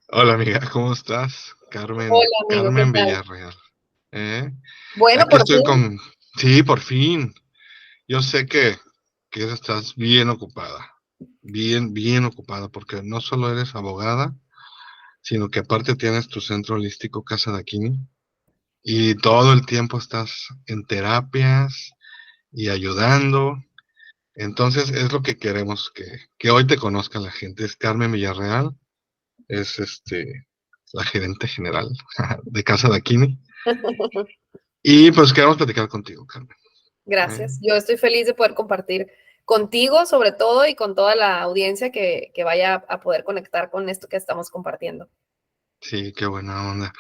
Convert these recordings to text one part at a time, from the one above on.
Hola amiga, ¿cómo estás? Carmen, Hola amigo, ¿qué Carmen tal? Villarreal. ¿Eh? Bueno, Aquí por estoy fin. con... Sí, por fin. Yo sé que estás bien ocupada, bien ocupada, porque no solo eres abogada, sino que aparte tienes tu centro holístico Casa de Aquini y todo el tiempo estás en terapias y ayudando. Entonces es lo que queremos que hoy te conozca la gente. Es Carmen Villarreal, es la gerente general de Casa de Aquini. Y pues queremos platicar contigo, Carmen. ¿Eh? Gracias. Yo estoy feliz de poder compartir contigo, sobre todo, y con toda la audiencia que vaya a poder conectar con esto que estamos compartiendo. Sí, qué buena onda.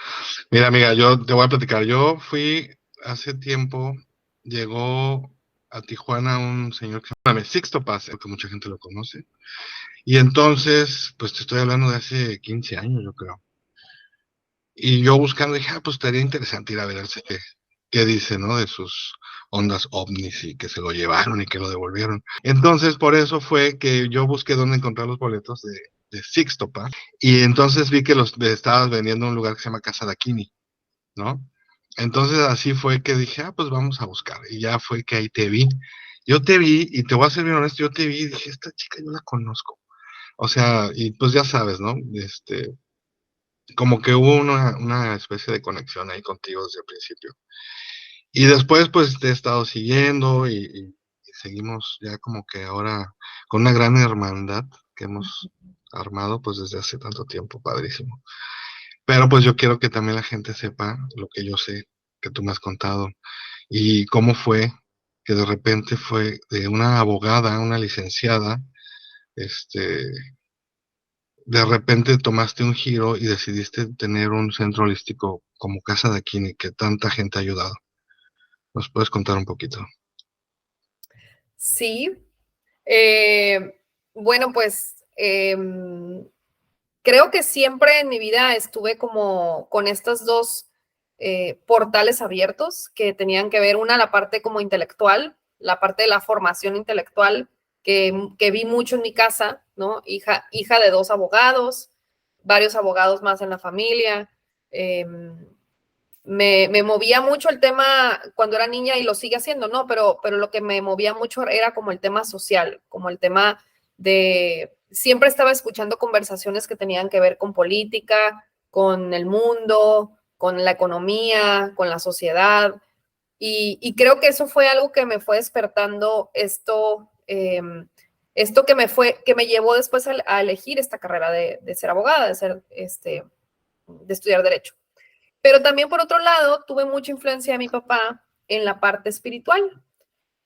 Mira, amiga, yo te voy a platicar. Yo fui hace tiempo, llegó a Tijuana un señor que se llama Sixto Paz, que mucha gente lo conoce. Y entonces, pues te estoy hablando de hace 15 años, yo creo. Y yo buscando dije, pues estaría interesante ir a ver qué dice, ¿no? De sus ondas ovnis y que se lo llevaron y que lo devolvieron. Entonces, por eso fue que yo busqué dónde encontrar los boletos de Sixto Paz. Y entonces vi que los estabas vendiendo en un lugar que se llama Casa de Aquini, ¿no? Entonces así fue que dije, pues vamos a buscar. Y ya fue que ahí te vi. Yo te vi, y te voy a ser bien honesto, yo te vi y dije, esta chica yo la conozco. O sea, y pues ya sabes, ¿no? Como que hubo una especie de conexión ahí contigo desde el principio. Y después, pues te he estado siguiendo y seguimos ya como que ahora con una gran hermandad que hemos armado pues desde hace tanto tiempo, padrísimo. Pero pues yo quiero que también la gente sepa lo que yo sé, que tú me has contado, y cómo fue que de repente fue de una abogada, una licenciada, este, de repente tomaste un giro y decidiste tener un centro holístico como Casa de Aquini que tanta gente ha ayudado. ¿Nos puedes contar un poquito? Sí. Bueno, pues creo que siempre en mi vida estuve como con estos dos portales abiertos que tenían que ver, una, la parte como intelectual, la parte de la formación intelectual que vi mucho en mi casa, ¿no? Hija de dos abogados, varios abogados más en la familia. Eh, me movía mucho el tema cuando era niña y lo sigue haciendo, ¿no? Pero lo que me movía mucho era como el tema social, como el tema de, siempre estaba escuchando conversaciones que tenían que ver con política, con el mundo, con la economía, con la sociedad. Y creo que eso fue algo que me fue despertando esto que me llevó después a elegir esta carrera de ser abogada, de estudiar derecho. Pero también, por otro lado, tuve mucha influencia de mi papá en la parte espiritual.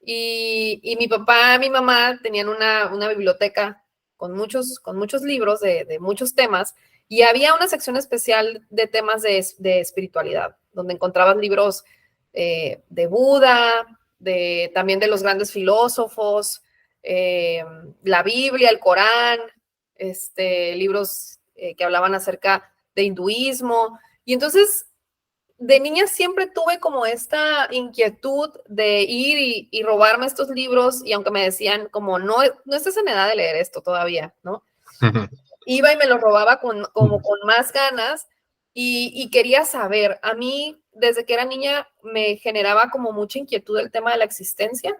Y mi papá y mi mamá tenían una biblioteca con muchos libros de muchos temas, y había una sección especial de temas de espiritualidad, donde encontrabas libros de Buda, también de los grandes filósofos, la Biblia, el Corán, libros que hablaban acerca de hinduismo. Y entonces de niña siempre tuve como esta inquietud de ir y robarme estos libros, y aunque me decían como, no, no estás en edad de leer esto todavía, ¿no? Iba y me los robaba como con más ganas, y quería saber. A mí, desde que era niña, me generaba como mucha inquietud el tema de la existencia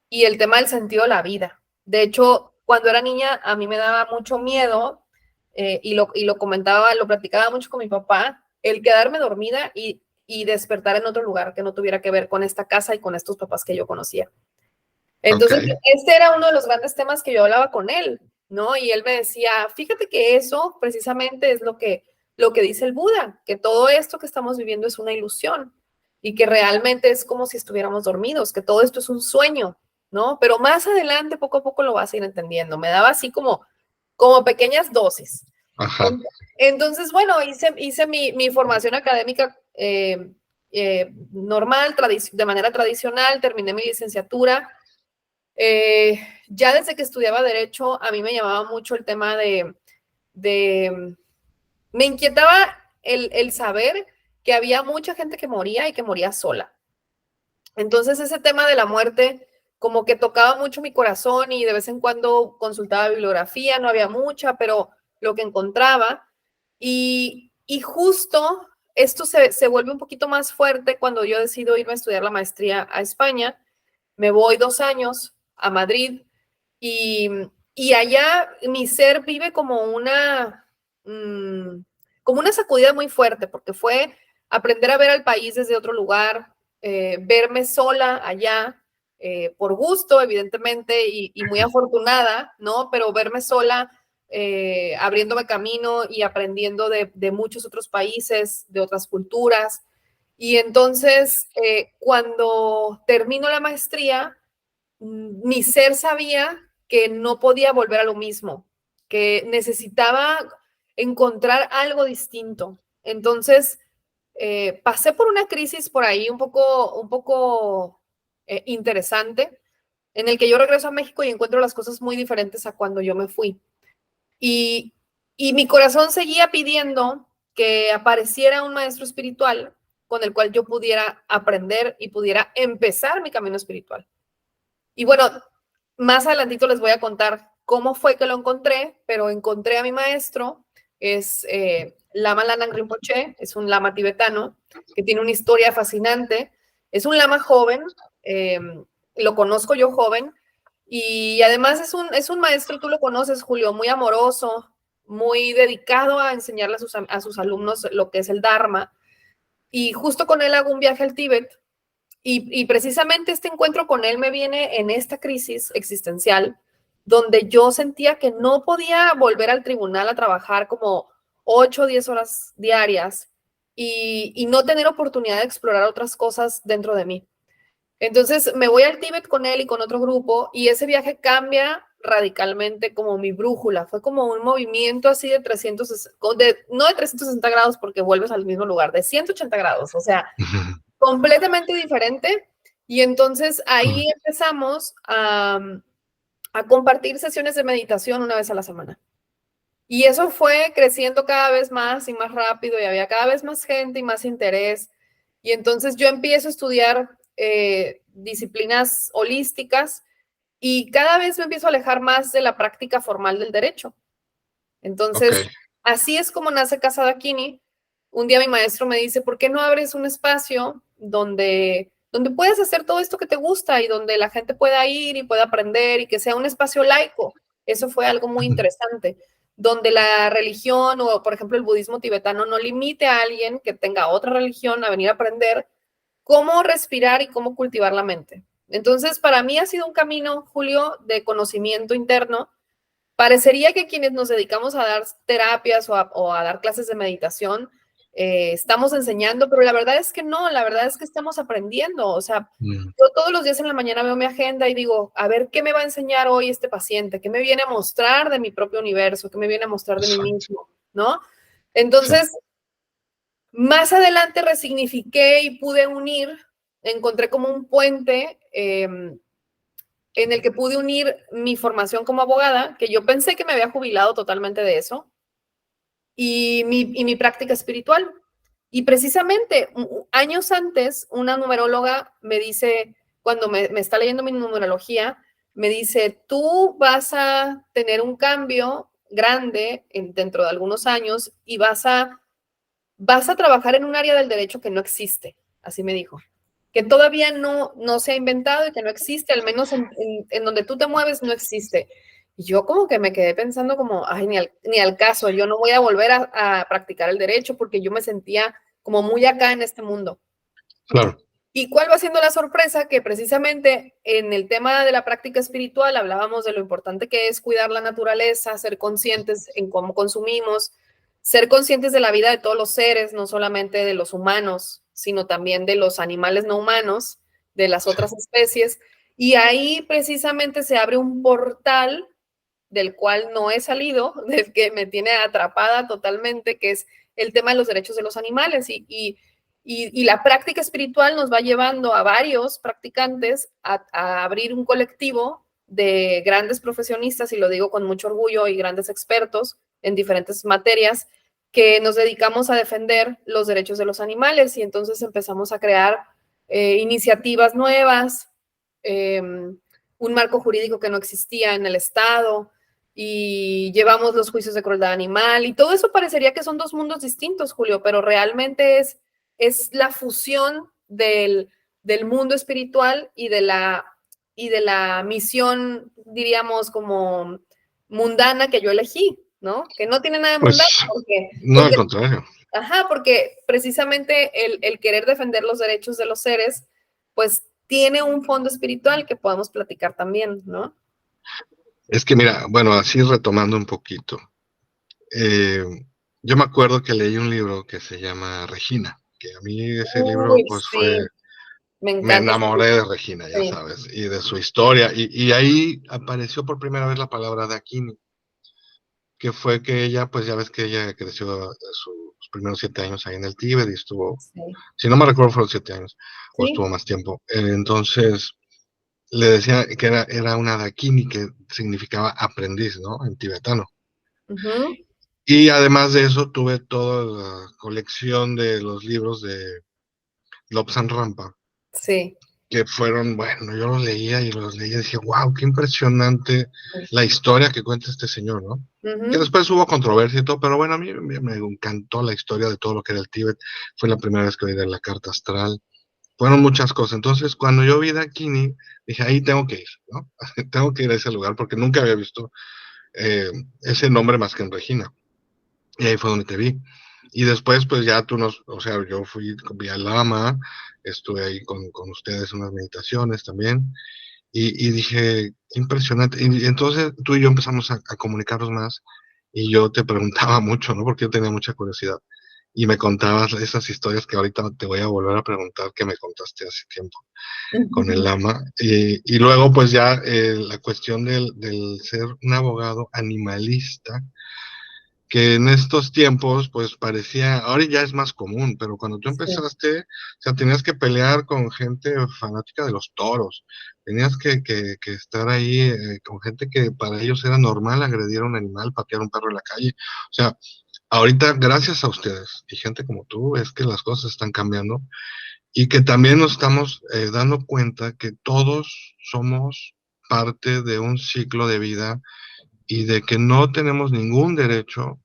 y el tema del sentido de la vida. De hecho, cuando era niña, a mí me daba mucho miedo, y lo comentaba, lo platicaba mucho con mi papá, el quedarme dormida y despertar en otro lugar que no tuviera que ver con esta casa y con estos papás que yo conocía. Ok, Entonces, este era uno de los grandes temas que yo hablaba con él, ¿no? Y él me decía, fíjate que eso precisamente es lo que dice el Buda, que todo esto que estamos viviendo es una ilusión y que realmente es como si estuviéramos dormidos, que todo esto es un sueño, ¿no? Pero más adelante, poco a poco lo vas a ir entendiendo. Me daba así como pequeñas dosis. ajá, Entonces, bueno, hice mi formación académica normal, de manera tradicional, terminé mi licenciatura. Ya desde que estudiaba Derecho, a mí me llamaba mucho el tema de me inquietaba el saber que había mucha gente que moría y que moría sola. Entonces ese tema de la muerte como que tocaba mucho mi corazón, y de vez en cuando consultaba bibliografía, no había mucha, pero lo que encontraba. Y justo esto se vuelve un poquito más fuerte cuando yo decido irme a estudiar la maestría a España. Me voy 2 años a Madrid y, y allá mi ser vive como una sacudida muy fuerte, porque fue aprender a ver al país desde otro lugar, verme sola allá, por gusto, evidentemente, y muy afortunada, ¿no? Pero verme sola, abriéndome camino y aprendiendo de muchos otros países, de otras culturas. Y entonces, cuando termino la maestría, mi ser sabía que no podía volver a lo mismo, que necesitaba encontrar algo distinto. Entonces, pasé por una crisis por ahí un poco interesante, en el que yo regreso a México y encuentro las cosas muy diferentes a cuando yo me fui. Y, y mi corazón seguía pidiendo que apareciera un maestro espiritual con el cual yo pudiera aprender y pudiera empezar mi camino espiritual. Y bueno, más adelantito les voy a contar cómo fue que lo encontré, pero encontré a mi maestro, es Lama Lanang Rinpoche, es un lama tibetano que tiene una historia fascinante, es un lama joven, eh, lo conozco yo joven, y además es un maestro, tú lo conoces, Julio, muy amoroso, muy dedicado a enseñarle a sus alumnos lo que es el Dharma, y justo con él hago un viaje al Tíbet. Y precisamente este encuentro con él me viene en esta crisis existencial, donde yo sentía que no podía volver al tribunal a trabajar como 8 o 10 horas diarias y no tener oportunidad de explorar otras cosas dentro de mí. Entonces me voy al Tíbet con él y con otro grupo y ese viaje cambia radicalmente como mi brújula. Fue como un movimiento así de 300, no de 360 grados porque vuelves al mismo lugar, de 180 grados. O sea, completamente diferente. Y entonces ahí empezamos a compartir sesiones de meditación una vez a la semana. Y eso fue creciendo cada vez más y más rápido y había cada vez más gente y más interés. Y entonces yo empiezo a estudiar disciplinas holísticas y cada vez me empiezo a alejar más de la práctica formal del derecho. Entonces, Ok. así es como nace Casa Dakini. Un día mi maestro me dice, ¿por qué no abres un espacio donde puedes hacer todo esto que te gusta y donde la gente pueda ir y pueda aprender y que sea un espacio laico? Eso fue algo muy interesante, donde la religión o, por ejemplo, el budismo tibetano no limite a alguien que tenga otra religión a venir a aprender cómo respirar y cómo cultivar la mente. Entonces, para mí ha sido un camino, Julio, de conocimiento interno. Parecería que quienes nos dedicamos a dar terapias o a dar clases de meditación, estamos enseñando, pero la verdad es que no, la verdad es que estamos aprendiendo. O sea, yo todos los días en la mañana veo mi agenda y digo, a ver, ¿qué me va a enseñar hoy este paciente? ¿Qué me viene a mostrar de mi propio universo? ¿Qué me viene a mostrar de mí mismo? ¿No? Entonces, sí, más adelante resignifiqué y pude unir, encontré como un puente en el que pude unir mi formación como abogada, que yo pensé que me había jubilado totalmente de eso, y mi práctica espiritual. Y precisamente años antes, una numeróloga me dice, cuando me está leyendo mi numerología, me dice, tú vas a tener un cambio grande dentro de algunos años y vas a trabajar en un área del derecho que no existe, así me dijo, que todavía no se ha inventado y que no existe, al menos en donde tú te mueves no existe. Y yo como que me quedé pensando como, ay, ni al caso, yo no voy a volver a practicar el derecho porque yo me sentía como muy acá en este mundo. Claro. ¿Y cuál va siendo la sorpresa? Que precisamente en el tema de la práctica espiritual hablábamos de lo importante que es cuidar la naturaleza, ser conscientes en cómo consumimos, ser conscientes de la vida de todos los seres, no solamente de los humanos, sino también de los animales no humanos, de las otras especies. Y ahí precisamente se abre un portal del cual no he salido, del que me tiene atrapada totalmente, que es el tema de los derechos de los animales. Y la práctica espiritual nos va llevando a varios practicantes a abrir un colectivo de grandes profesionistas, y lo digo con mucho orgullo, y grandes expertos en diferentes materias, que nos dedicamos a defender los derechos de los animales. Y entonces empezamos a crear iniciativas nuevas, un marco jurídico que no existía en el Estado, y llevamos los juicios de crueldad animal, y todo eso parecería que son dos mundos distintos, Julio, pero realmente es la fusión del mundo espiritual y de la misión, diríamos, como mundana que yo elegí, ¿no? Que no tiene nada de mundano, Pues no, al contrario. porque precisamente el querer defender los derechos de los seres, pues tiene un fondo espiritual que podemos platicar también, ¿no? Es que mira, bueno, así retomando un poquito. Yo me acuerdo que leí un libro que se llama Regina, que a mí ese libro Uy, pues sí, me me encanta. enamoré de Regina, ya Sí, sabes, y de su historia, y ahí apareció por primera vez la palabra Dakini, que fue que ella, pues ya ves que ella creció sus primeros 7 años ahí en el Tíbet y estuvo, sí, si no me recuerdo fueron 7 años, o sí. estuvo más tiempo. Entonces, le decía que era una Dakini, que significaba aprendiz, ¿no? En tibetano. Ujú, Y además de eso, tuve toda la colección de los libros de Lobsang Rampa, sí. que fueron, bueno, yo los leía y dije, wow, qué impresionante la historia que cuenta este señor, ¿no? Que Ujú, después hubo controversia y todo, pero bueno, a mí me encantó la historia de todo lo que era el Tíbet. Fue la primera vez que oí de la carta astral. Fueron muchas cosas. Entonces, cuando yo vi Dakini, dije, ahí tengo que ir, ¿no? Tengo que ir a ese lugar porque nunca había visto ese nombre más que en Regina. Y ahí fue donde te vi. Y después, pues ya tú nos, o sea, yo vi al Lama, estuve ahí con ustedes en unas meditaciones también, y dije, qué impresionante. Y entonces tú y yo empezamos a comunicarnos más, y yo te preguntaba mucho, ¿no? Porque yo tenía mucha curiosidad. Y me contabas esas historias que ahorita te voy a volver a preguntar que me contaste hace tiempo con el ujú. Lama. Y luego, pues ya la cuestión del ser un abogado animalista, que en estos tiempos, pues parecía, ahora ya es más común, pero cuando tú Sí, empezaste, o sea, tenías que pelear con gente fanática de los toros, tenías que estar ahí con gente que para ellos era normal agredir a un animal, patear a un perro en la calle. O sea, ahorita, gracias a ustedes y gente como tú, es que las cosas están cambiando y que también nos estamos dando cuenta que todos somos parte de un ciclo de vida y de que no tenemos ningún derecho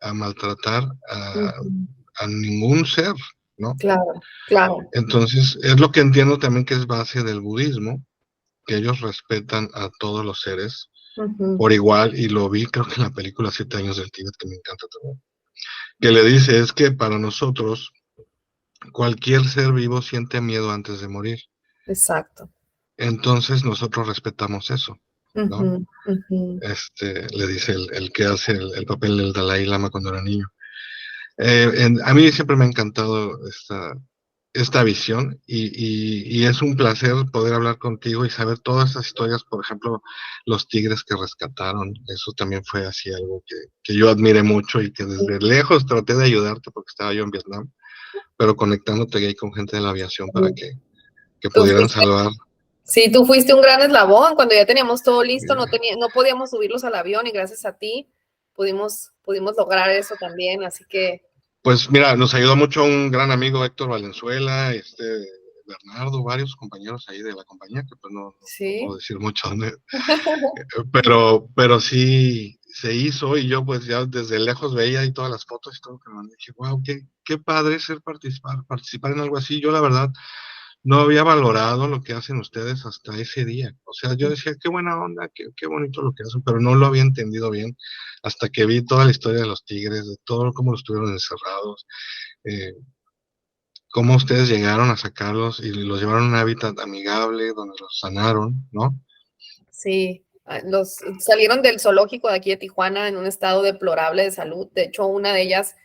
a maltratar ujú. a ningún ser, ¿no? Claro, claro. Entonces, es lo que entiendo también que es base del budismo, que ellos respetan a todos los seres Ujú. por igual, y lo vi creo que en la película 7 años del Tíbet, que me encanta también, que le dice es que para nosotros cualquier ser vivo siente miedo antes de morir. Exacto. Entonces nosotros respetamos eso, ¿no? Ujú, ujú. Le dice el que hace el papel del Dalai Lama cuando era niño. A mí siempre me ha encantado esta visión y es un placer poder hablar contigo y saber todas esas historias, por ejemplo, los tigres que rescataron, eso también fue así algo que yo admiré mucho y que Sí, desde lejos traté de ayudarte porque estaba yo en Vietnam, pero conectándote ahí con gente de la aviación para sí. que Tú pudieran fuiste, salvar. sí, tú fuiste un gran eslabón cuando ya teníamos todo listo, no podíamos subirlos al avión y gracias a ti pudimos lograr eso también, así que Pues mira, nos ayudó mucho un gran amigo Héctor Valenzuela, Bernardo, varios compañeros ahí de la compañía, que pues no puedo sí. decir mucho dónde. Pero sí se hizo y yo pues ya desde lejos veía ahí todas las fotos y todo que me mandé. Dije, wow, qué padre ser participar en algo así. Yo la verdad no había valorado lo que hacen ustedes hasta ese día. O sea, yo decía, qué buena onda, qué bonito lo que hacen, pero no lo había entendido bien hasta que vi toda la historia de los tigres, de todo cómo los tuvieron encerrados, eh, cómo ustedes llegaron a sacarlos y los llevaron a un hábitat amigable donde los sanaron, ¿no? Sí, los salieron del zoológico de aquí de Tijuana en un estado deplorable de salud. De hecho, una de ellas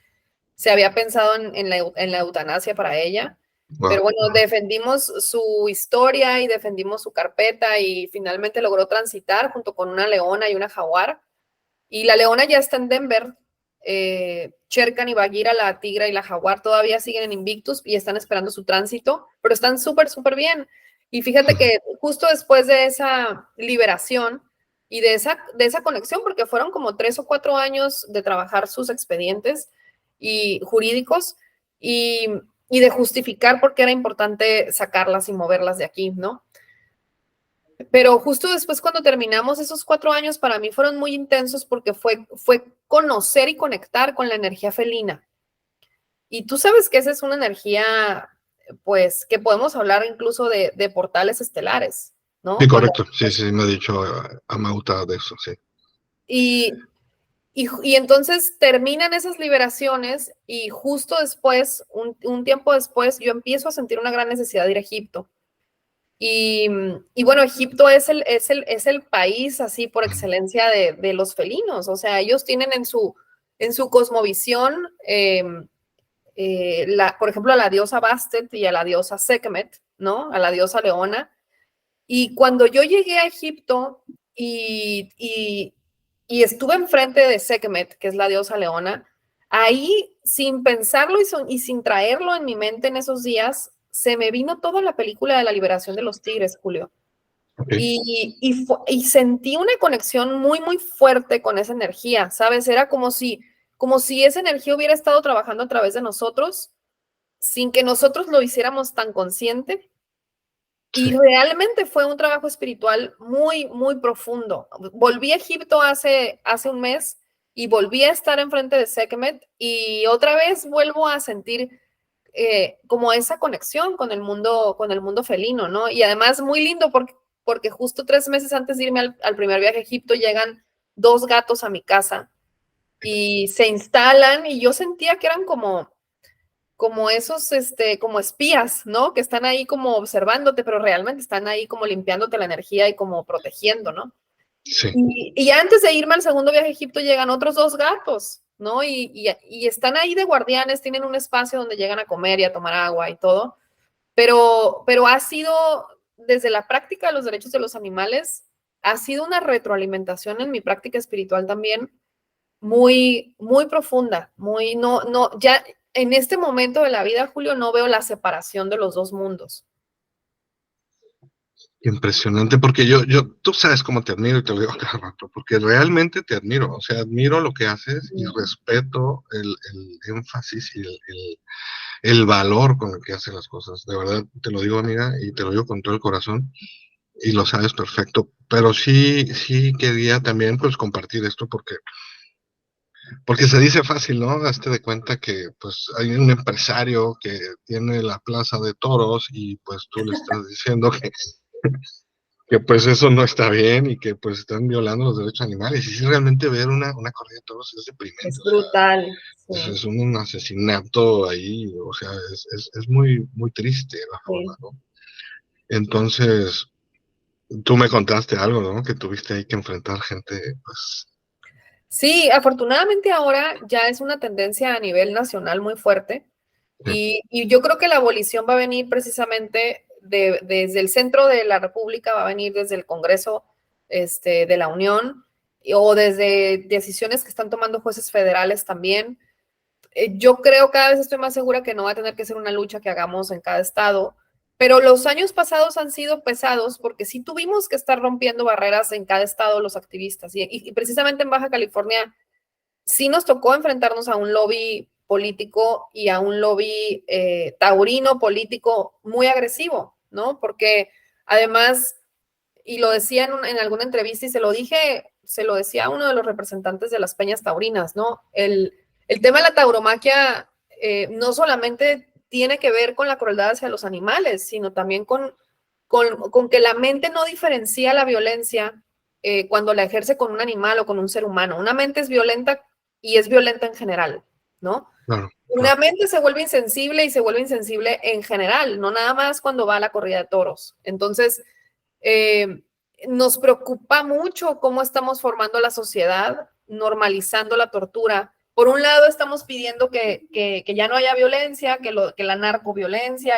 se había pensado en la eutanasia para ella, pero Wow. bueno, defendimos su historia y defendimos su carpeta y finalmente logró transitar junto con una leona y una jaguar. Y la leona ya está en Denver. Sherkan y Bagheera, la tigra y la jaguar todavía siguen en Invictus y están esperando su tránsito, pero están súper, súper bien. Y fíjate que justo después de esa liberación y de esa conexión, porque fueron como 3 o 4 años de trabajar sus expedientes y jurídicos y, y de justificar por qué era importante sacarlas y moverlas de aquí, ¿no? Pero justo después cuando terminamos esos 4 años, para mí fueron muy intensos porque fue conocer y conectar con la energía felina. Y tú sabes que esa es una energía, pues, que podemos hablar incluso de portales estelares, Sí, ¿no? correcto. Sí, sí, me ha dicho Amauta de eso, sí. Y, y entonces terminan esas liberaciones y justo después, un tiempo después, yo empiezo a sentir una gran necesidad de ir a Egipto. Y bueno, Egipto es el país así por excelencia de los felinos. O sea, ellos tienen en su cosmovisión, por ejemplo, a la diosa Bastet y a la diosa Sekhmet, ¿no? A la diosa Leona. Y cuando yo llegué a Egipto y estuve enfrente de Sekhmet, que es la diosa Leona, ahí, sin pensarlo y sin traerlo en mi mente en esos días, se me vino toda la película de la liberación de los tigres, Julio. Okay. Y sentí una conexión muy, muy fuerte con esa energía, ¿sabes? Era como si esa energía hubiera estado trabajando a través de nosotros, sin que nosotros lo hiciéramos tan consciente. Y Sí. realmente fue un trabajo espiritual muy, muy profundo. Volví a Egipto hace un mes y volví a estar enfrente de Sekhmet y otra vez vuelvo a sentir como esa conexión con el mundo felino, ¿no? Y además muy lindo porque justo 3 meses antes de irme al primer viaje a Egipto llegan 2 gatos a mi casa y se instalan y yo sentía que eran como esos, como espías, ¿no? Que están ahí como observándote, pero realmente están ahí como limpiándote la energía y como protegiendo, ¿no? Sí. Y antes de irme al segundo viaje a Egipto llegan otros 2 gatos, ¿no? Y están ahí de guardianes, tienen un espacio donde llegan a comer y a tomar agua y todo, pero ha sido, desde la práctica de los derechos de los animales, ha sido una retroalimentación en mi práctica espiritual también muy, muy profunda, no, ya en este momento de la vida, Julio, no veo la separación de los dos mundos. Impresionante, porque tú sabes cómo te admiro y te lo digo cada rato, porque realmente te admiro, o sea, admiro lo que haces y respeto el énfasis y el valor con el que haces las cosas. De verdad, te lo digo, amiga, y te lo digo con todo el corazón, y lo sabes perfecto. Pero sí, sí quería también, pues, compartir esto porque se dice fácil, ¿no? Hazte de cuenta que, pues, hay un empresario que tiene la plaza de toros y, pues, tú le estás diciendo que pues eso no está bien y que pues están violando los derechos animales. Y sí, realmente ver una corrida de toros es deprimente, Es o sea, brutal, es sí, un asesinato ahí, o sea, es muy, muy triste la forma, sí. ¿no? Entonces, tú me contaste algo, ¿no? Que tuviste ahí que enfrentar gente, pues, Sí, afortunadamente ahora ya es una tendencia a nivel nacional muy fuerte sí, y yo creo que la abolición va a venir precisamente desde el centro de la República, va a venir desde el Congreso de la Unión o desde decisiones que están tomando jueces federales también. Yo creo, cada vez estoy más segura que no va a tener que ser una lucha que hagamos en cada estado, pero los años pasados han sido pesados porque sí tuvimos que estar rompiendo barreras en cada estado los activistas y precisamente en Baja California sí nos tocó enfrentarnos a un lobby político y a un lobby taurino político muy agresivo, ¿no? Porque además, y lo decía en alguna entrevista y se lo decía a uno de los representantes de las peñas taurinas, ¿no? El tema de la tauromaquia no solamente tiene que ver con la crueldad hacia los animales, sino también con que la mente no diferencia la violencia cuando la ejerce con un animal o con un ser humano. Una mente es violenta y es violenta en general, ¿no? claro, Una claro. mente se vuelve insensible y se vuelve insensible en general, no nada más cuando va a la corrida de toros. Entonces, eh, nos preocupa mucho cómo estamos formando la sociedad, normalizando la tortura. Por un lado, estamos pidiendo que ya no haya violencia, que la narcoviolencia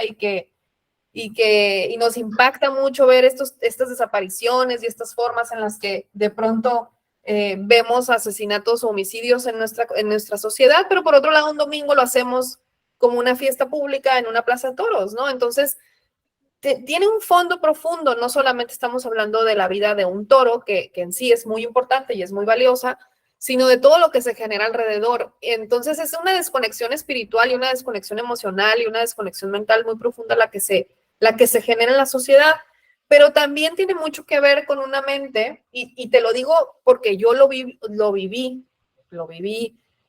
y nos impacta mucho ver estas desapariciones y estas formas en las que de pronto vemos asesinatos o homicidios en nuestra sociedad, pero por otro lado un domingo lo hacemos como una fiesta pública en una plaza de toros, ¿no? Entonces, tiene un fondo profundo, no solamente estamos hablando de la vida de un toro, que en sí es muy importante y es muy valiosa, sino de todo lo que se genera alrededor. Entonces es una desconexión espiritual y una desconexión emocional y una desconexión mental muy profunda la que se genera en la sociedad. pero también tiene mucho que ver con una mente, y te lo digo porque yo lo viví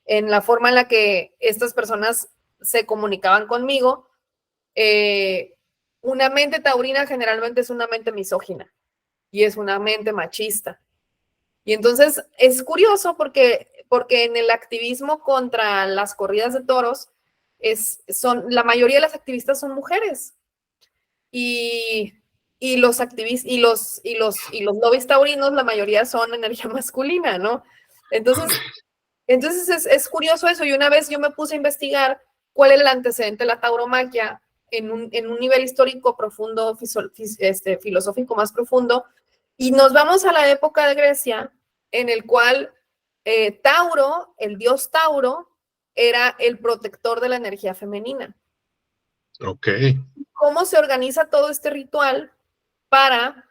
en la forma en la que estas personas se comunicaban conmigo. Una mente taurina generalmente es una mente misógina y es una mente machista. Y entonces es curioso porque en el activismo contra las corridas de toros, la mayoría de las activistas son mujeres. Y, los activistas y los lobbies taurinos, la mayoría son energía masculina, ¿no? Entonces, es curioso eso. Y una vez yo me puse a investigar cuál es el antecedente de la tauromaquia en un nivel histórico profundo, filosófico más profundo, y nos vamos a la época de Grecia, en el cual Tauro, el dios Tauro, era el protector de la energía femenina. Ok. ¿Cómo se organiza todo este ritual para,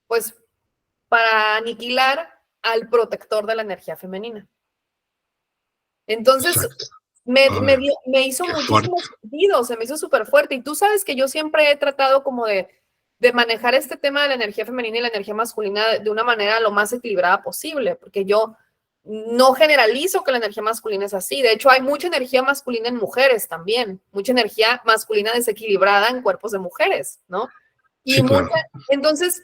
pues, para aniquilar al protector de la energía femenina? Entonces, me hizo muchísimo sentido, se me hizo súper fuerte. Y tú sabes que yo siempre he tratado como de manejar este tema de la energía femenina y la energía masculina de una manera lo más equilibrada posible, porque yo no generalizo que la energía masculina es así. De hecho, hay mucha energía masculina en mujeres también, mucha energía masculina desequilibrada en cuerpos de mujeres, ¿no? Y sí, claro. Entonces,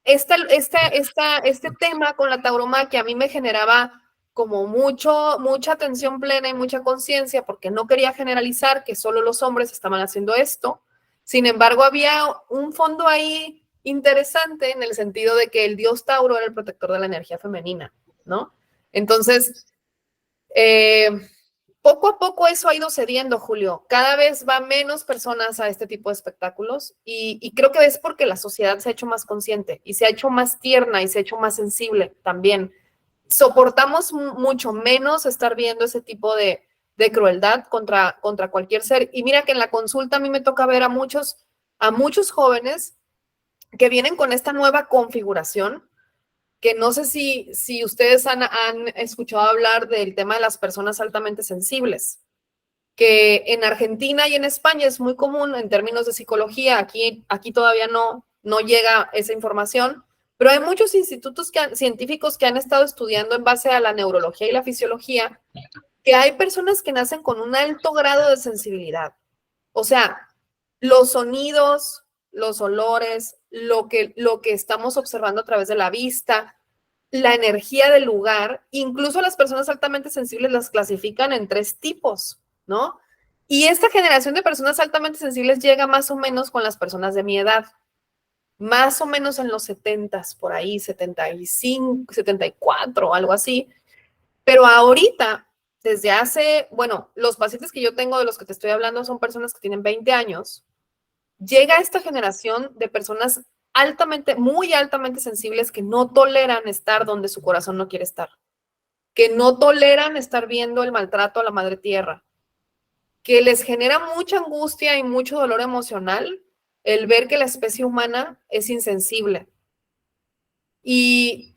este tema con la tauromaquia a mí me generaba como mucha atención plena y mucha conciencia, porque no quería generalizar que solo los hombres estaban haciendo esto. Sin embargo, había un fondo ahí interesante en el sentido de que el dios Tauro era el protector de la energía femenina, ¿no? Entonces, poco a poco eso ha ido cediendo, Julio. Cada vez va menos personas a este tipo de espectáculos y creo que es porque la sociedad se ha hecho más consciente y se ha hecho más tierna y se ha hecho más sensible también. Soportamos mucho menos estar viendo ese tipo de crueldad contra cualquier ser. Y mira que en la consulta a mí me toca ver a muchos jóvenes que vienen con esta nueva configuración, que no sé si ustedes han escuchado hablar del tema de las personas altamente sensibles, que en Argentina y en España es muy común en términos de psicología. Aquí todavía no llega esa información, pero hay muchos institutos científicos que han estado estudiando en base a la neurología y la fisiología, que hay personas que nacen con un alto grado de sensibilidad. O sea, los sonidos, los olores, lo que estamos observando a través de la vista, la energía del lugar, incluso las personas altamente sensibles las clasifican en 3 tipos, ¿no? Y esta generación de personas altamente sensibles llega más o menos con las personas de mi edad, más o menos en los 70s, por ahí, 75, 74, algo así. Pero ahorita, desde hace, bueno, los pacientes que yo tengo, de los que te estoy hablando, son personas que tienen 20 años. Llega esta generación de personas muy altamente sensibles, que no toleran estar donde su corazón no quiere estar, que no toleran estar viendo el maltrato a la madre tierra, que les genera mucha angustia y mucho dolor emocional el ver que la especie humana es insensible. Y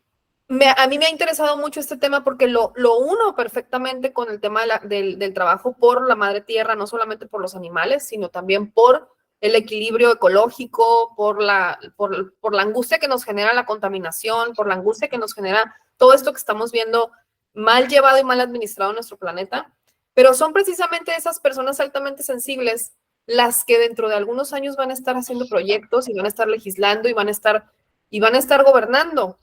a mí me ha interesado mucho este tema porque lo uno perfectamente con el tema del trabajo por la madre tierra, no solamente por los animales, sino también por el equilibrio ecológico, por la angustia que nos genera la contaminación, por la angustia que nos genera todo esto que estamos viendo mal llevado y mal administrado en nuestro planeta. Pero son precisamente esas personas altamente sensibles las que dentro de algunos años van a estar haciendo proyectos y van a estar legislando y van a estar gobernando.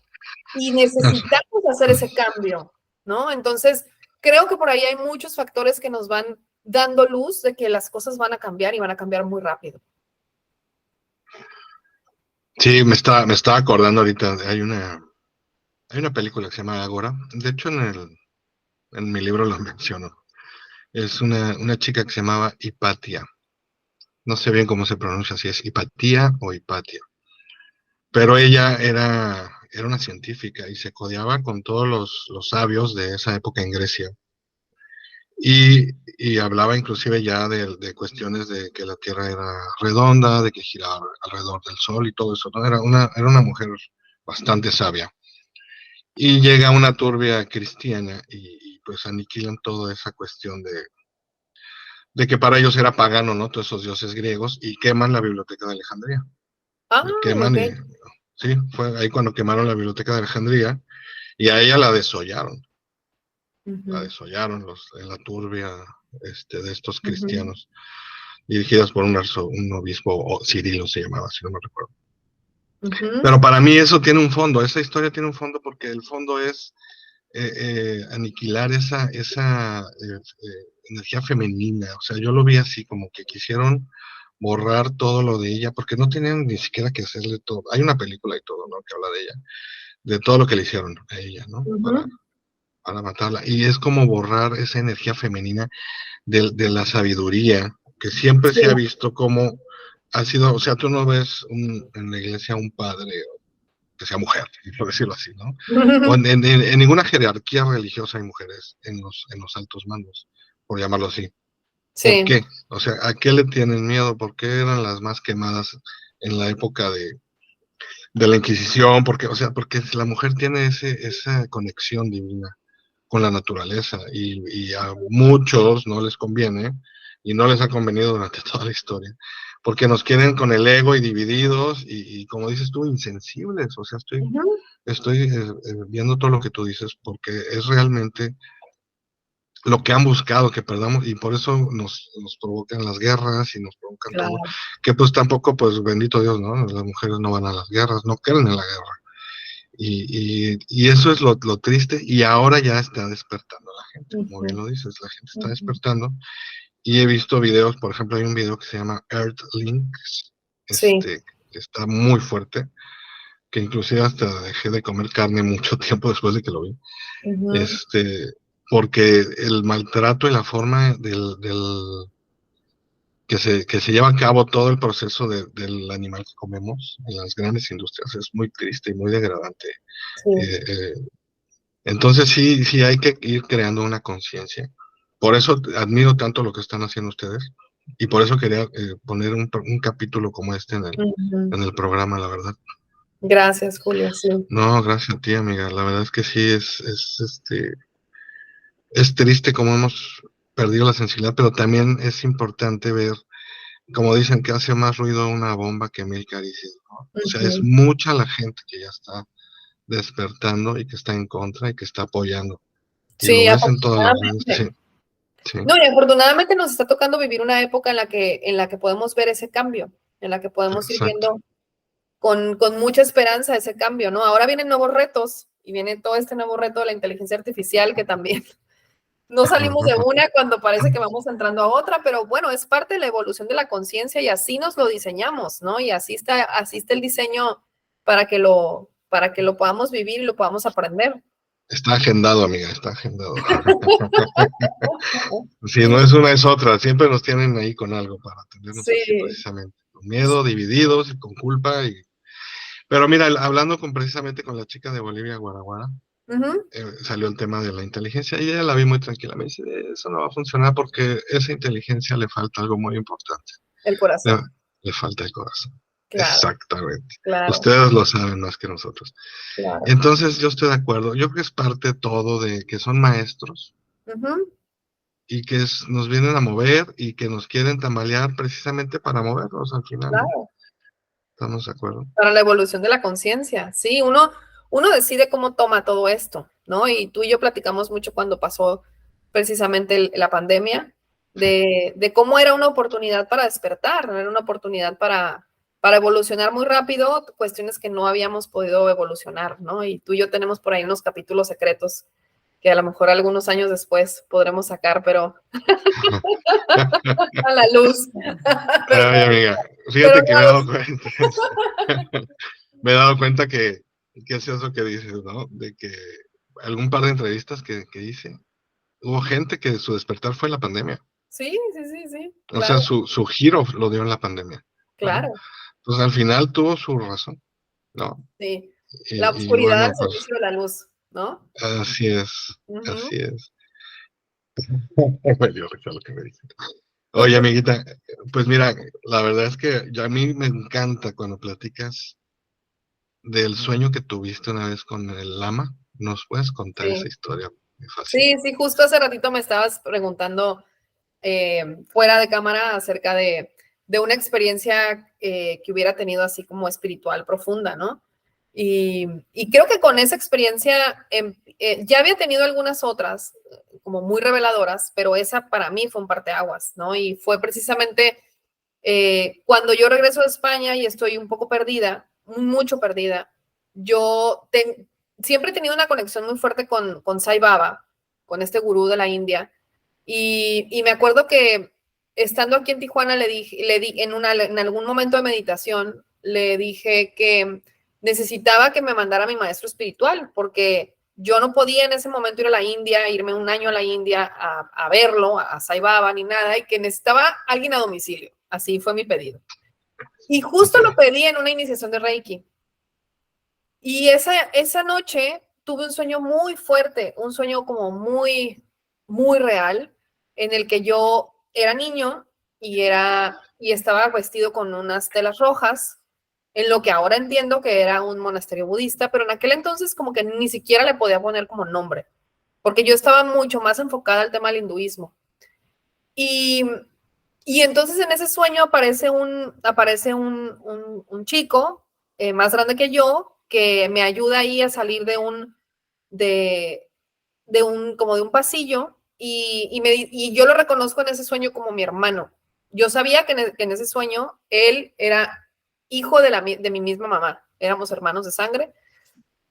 Y necesitamos hacer ese cambio, ¿no? Entonces, creo que por ahí hay muchos factores que nos van dando luz de que las cosas van a cambiar y van a cambiar muy rápido. Sí, me estaba acordando ahorita, hay una película que se llama Ágora. De hecho, en mi libro lo menciono. Es una chica que se llamaba Hipatia. No sé bien cómo se pronuncia, si es Hipatía o Hipatia. Pero ella era una científica y se codeaba con todos los sabios de esa época en Grecia. Y hablaba inclusive ya de cuestiones de que la Tierra era redonda, de que giraba alrededor del Sol y todo eso, ¿no? Era una mujer bastante sabia. Y llega una turbia cristiana y pues aniquilan toda esa cuestión de que para ellos era pagano, ¿no? Todos esos dioses griegos, y queman la biblioteca de Alejandría. Ah, La queman ok. y, sí, fue ahí cuando quemaron la biblioteca de Alejandría, y a ella la desollaron. La Ujú, desollaron en la turbia de estos ujú, cristianos, dirigidas por un obispo, o Cirilo se llamaba, si no me recuerdo. ujú. Pero para mí eso tiene un fondo, esa historia tiene un fondo porque el fondo es aniquilar esa energía femenina. O sea, yo lo vi así, como que quisieron borrar todo lo de ella, porque no tenían ni siquiera que hacerle todo. Hay una película y todo, ¿no? Que habla de ella, de todo lo que le hicieron a ella, ¿no? Ujú, Para matarla. Y es como borrar esa energía femenina de la sabiduría, que siempre se ha sí. visto como ha sido, o sea, tú no ves en la iglesia un padre que sea mujer, por decirlo así, ¿no? O en ninguna jerarquía religiosa hay mujeres en los altos mandos, por llamarlo así. ¿Por Sí. qué? O sea, ¿a qué le tienen miedo? ¿Por qué eran las más quemadas en la época de la Inquisición? Porque, o sea, porque la mujer tiene esa conexión divina con la naturaleza y a muchos no les conviene y no les ha convenido durante toda la historia, porque nos quieren con el ego y divididos y como dices tú, insensibles. O sea, Ujú, estoy viendo todo lo que tú dices porque es realmente lo que han buscado que perdamos y por eso nos provocan las guerras y nos provocan todo, claro. que pues tampoco, pues bendito Dios, ¿no? Las mujeres no van a las guerras, no creen en la guerra. Y eso es lo triste y ahora ya está despertando la gente, como Ujú, bien lo dices, la gente está ujú. despertando y he visto videos, por ejemplo, hay un video que se llama Earth Links, Sí. que está muy fuerte, que inclusive hasta dejé de comer carne mucho tiempo después de que lo vi, Ujú, este, porque el maltrato y la forma que se lleva a cabo todo el proceso del animal que comemos en las grandes industrias es muy triste y muy degradante. sí. Eh, eh, entonces sí, sí hay que ir creando una conciencia. Por eso admiro tanto lo que están haciendo ustedes y por eso quería poner un capítulo como este en el, Ujú. en el programa, la verdad. Gracias, Julio. Sí. No, gracias a ti, amiga. La verdad es que sí, es triste como hemos perdido la sensibilidad, pero también es importante ver, como dicen, que hace más ruido una bomba que mil caricias, ¿no? O sea, es Ujú. mucha la gente que ya está despertando y que está en contra y que está apoyando. Y lo Sí, ves en todas las redes, sí, afortunadamente. sí, No, y afortunadamente nos está tocando vivir una época en la que podemos ver ese cambio, en la que podemos ir exacto. viendo con mucha esperanza ese cambio, ¿no? Ahora vienen nuevos retos y viene todo este nuevo reto de la inteligencia artificial que también no salimos de una cuando parece que vamos entrando a otra, pero bueno, es parte de la evolución de la conciencia y así nos lo diseñamos, ¿no? Y así está el diseño para que lo podamos vivir y lo podamos aprender. Está agendado, amiga, está agendado. Si no es una, es otra. Siempre nos tienen ahí con algo para tenernos así, Sí, precisamente. Con miedo, divididos y con culpa. Pero mira, hablando precisamente con la chica de Bolivia, Guaraguara, ujú, salió el tema de la inteligencia y ella la vi muy tranquila. Me dice, eso no va a funcionar porque esa inteligencia le falta algo muy importante. el Le, corazón, le falta el corazón. claro, Exactamente. claro, Ustedes lo saben más que nosotros. claro. Entonces, yo estoy de acuerdo. Yo creo que es parte todo de que son maestros Ujú, y que nos vienen a mover y que nos quieren tambalear precisamente para movernos al final, ¿no? claro. ¿Estamos de acuerdo? Para la evolución de la conciencia. Sí, uno decide cómo toma todo esto, ¿no? Y tú y yo platicamos mucho cuando pasó precisamente la pandemia, de cómo era una oportunidad para despertar, ¿no? Era una oportunidad para evolucionar muy rápido, cuestiones que no habíamos podido evolucionar, ¿no? Y tú y yo tenemos por ahí unos capítulos secretos que a lo mejor algunos años después podremos sacar, pero a la luz. Pero, Ay, amiga, pero fíjate que me he dado cuenta, me he dado cuenta que es eso que dices, ¿no? De que algún par de entrevistas que hice, hubo gente que su despertar fue en la pandemia. sí, sí, sí, sí, O sea, claro, su giro lo dio en la pandemia, ¿no? claro. Entonces, al final tuvo su razón, ¿no? Sí, la Y oscuridad bueno, al pues servicio de la luz, ¿no? así es, Ujú, así es. Me dio risa lo que me dice. Oye, amiguita, pues mira, la verdad es que a mí me encanta cuando platicas del sueño que tuviste una vez con el lama. ¿Nos puedes contar esa sí, historia? Me fascina. sí, sí, justo hace ratito me estabas preguntando fuera de cámara acerca de una experiencia que hubiera tenido así como espiritual profunda, ¿no? Y creo que con esa experiencia ya había tenido algunas otras como muy reveladoras, pero esa para mí fue un parteaguas, ¿no? Y fue precisamente cuando yo regreso de España y estoy un poco perdida, mucho perdida, siempre he tenido una conexión muy fuerte con Sai Baba, con este gurú de la India, y me acuerdo que estando aquí en Tijuana en algún momento de meditación, le dije que necesitaba que me mandara a mi maestro espiritual, porque yo no podía en ese momento ir a la India, irme un año a la India a verlo, a Sai Baba, ni nada, y que necesitaba alguien a domicilio. Así fue mi pedido. Y justo lo pedí en una iniciación de Reiki. Y esa noche tuve un sueño muy fuerte, un sueño como muy, muy real, en el que yo era niño y estaba vestido con unas telas rojas, en lo que ahora entiendo que era un monasterio budista, pero en aquel entonces como que ni siquiera le podía poner como nombre, porque yo estaba mucho más enfocada al tema del hinduismo. Y, y entonces en ese sueño aparece un chico más grande que yo que me ayuda ahí a salir de, como de un pasillo y yo lo reconozco en ese sueño como mi hermano. Yo sabía que en ese sueño él era hijo de mi misma mamá, éramos hermanos de sangre.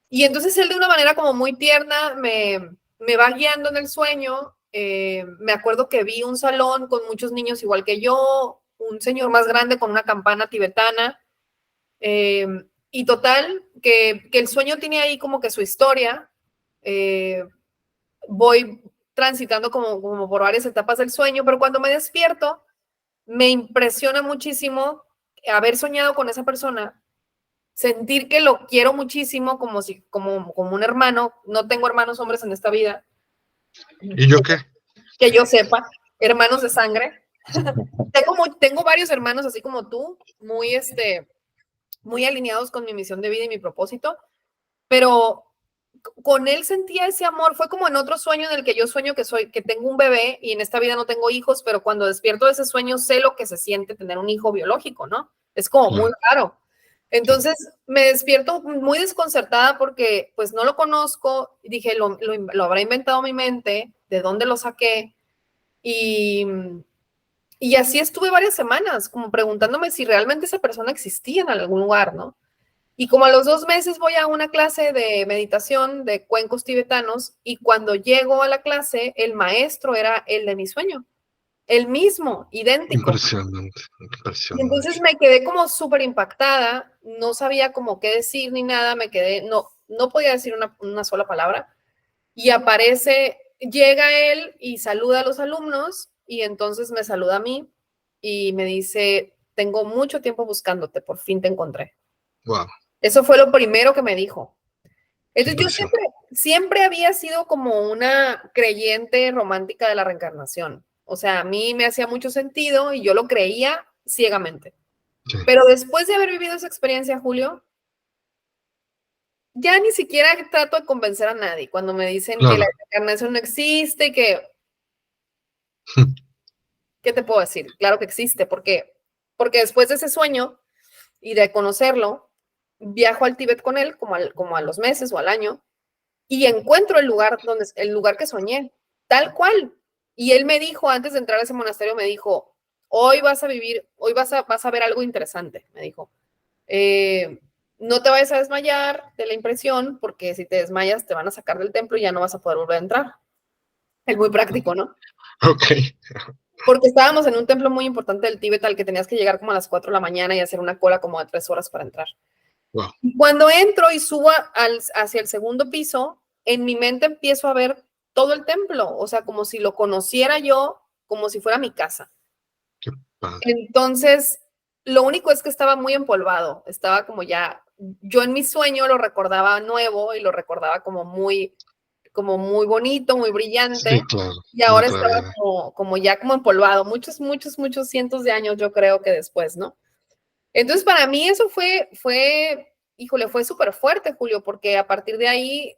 Y entonces él de una manera como muy tierna me va guiando en el sueño. Me acuerdo que vi un salón con muchos niños igual que yo, un señor más grande con una campana tibetana. Y total, que el sueño tiene ahí como que su historia. Voy transitando como por varias etapas del sueño, pero cuando me despierto, me impresiona muchísimo haber soñado con esa persona, sentir que lo quiero muchísimo como un hermano. No tengo hermanos hombres en esta vida. ¿Y yo qué? Que yo sepa, hermanos de sangre. Tengo varios hermanos así como tú, muy alineados con mi misión de vida y mi propósito, pero con él sentía ese amor. Fue como en otro sueño en el que yo sueño que tengo un bebé y en esta vida no tengo hijos, pero cuando despierto de ese sueño sé lo que se siente tener un hijo biológico, ¿no? Es como muy raro. Entonces me despierto muy desconcertada porque pues no lo conozco. Dije, lo habrá inventado mi mente, ¿de dónde lo saqué? Y, y así estuve varias semanas como preguntándome si realmente esa persona existía en algún lugar, ¿no? Y como a los 2 meses voy a una clase de meditación de cuencos tibetanos y cuando llego a la clase, el maestro era el de mi sueño, el mismo, idéntico. Impresionante, Y impresionante. entonces me quedé como súper impactada, no sabía cómo qué decir ni nada, no podía decir una sola palabra. Y llega él y saluda a los alumnos y entonces me saluda a mí y me dice, tengo mucho tiempo buscándote, por fin te encontré. Wow. Eso fue lo primero que me dijo. Entonces yo Impresión. siempre había sido como una creyente romántica de la reencarnación. O sea, a mí me hacía mucho sentido y yo lo creía ciegamente. Sí. Pero después de haber vivido esa experiencia, Julio, ya ni siquiera trato de convencer a nadie cuando me dicen que la Claro. reencarnación no existe, ¿qué te puedo decir? Claro que existe, porque después de ese sueño y de conocerlo, viajo al Tíbet con él como a los meses o al año y encuentro el lugar que soñé, tal cual. Y él me dijo, antes de entrar a ese monasterio, me dijo, hoy vas a ver algo interesante, me dijo. No te vayas a desmayar de la impresión, porque si te desmayas te van a sacar del templo y ya no vas a poder volver a entrar. Es muy práctico, ¿no? Ok. Porque estábamos en un templo muy importante del Tíbet al que tenías que llegar como a las 4 de la mañana y hacer una cola como de 3 horas para entrar. Wow. Cuando entro y subo hacia el segundo piso, en mi mente empiezo a ver todo el templo, o sea, como si lo conociera yo, como si fuera mi casa. Qué padre. Entonces, lo único es que estaba muy empolvado, estaba como yo en mi sueño lo recordaba nuevo y lo recordaba como muy bonito, muy brillante. Sí, claro. Y ahora Otra estaba vida. como empolvado, muchos, muchos, muchos cientos de años, yo creo que después, ¿no? Entonces, para mí eso híjole, fue súper fuerte, Julio, porque a partir de ahí